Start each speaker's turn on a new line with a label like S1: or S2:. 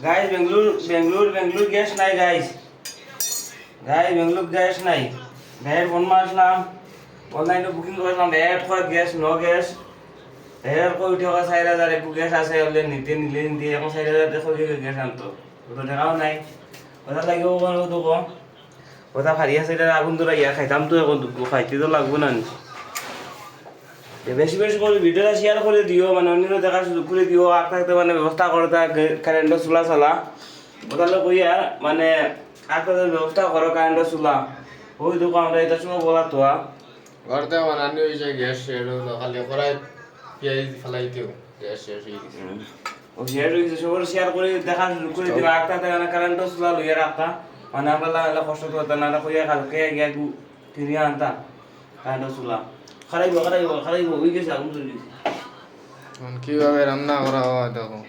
S1: guys Bengaluru gas নাই guys Bengaluru gas নাই VAT phone মারলাম অনলাইনে বুকিং করলাম ভ্যাট কয় গ্যাস নো গ্যাস ভ্যাট কই উঠে 4000 একটু গ্যাস আছে বলে নিতে নিলে দিয়ে এখন 4000 দেখো গ্যাস আনতো তো দেখাও নাই কথা লাগিব কোন তো কম কথা ভারি আছে এটা আগুন ধরা ইয়া খাইতাম তো এখন দুঃখ খাইতে তো লাগবো না বেশি বেশি করে ভিডিওটা শেয়ার করে দিও মানে অন্যরা দেখার সুযোগ করে দিও আর থাকতে মানে ব্যবস্থা করো তা কারেন্টের চুলা চালা ওটালে কইয়া মানে আর ব্যবস্থা করো কারেন্টের চুলা ওই দোকান আমরা এটা সময় বলা তো
S2: ঘরতে বানানি হয়েছে গ্যাস শেয়ার খালি করাই পেঁয়াজ ফেলাইতেও গ্যাস শেষ হয়ে গেছে
S1: ও শেয়ার হয়েছে সবার শেয়ার করে দেখার সুযোগ করে দিও আর থাকতে মানে কারেন্টের চুলা লইয়া রাখতা মানে আমরা লাগলে কষ্ট করতাম না কইয়া কালকে গিয়া ফিরিয়ে আনতা কারেন্টের চুলা খারাইব ওই গেছে আগুন চলে গেছে
S2: কিভাবে রান্না করা হয় দেখো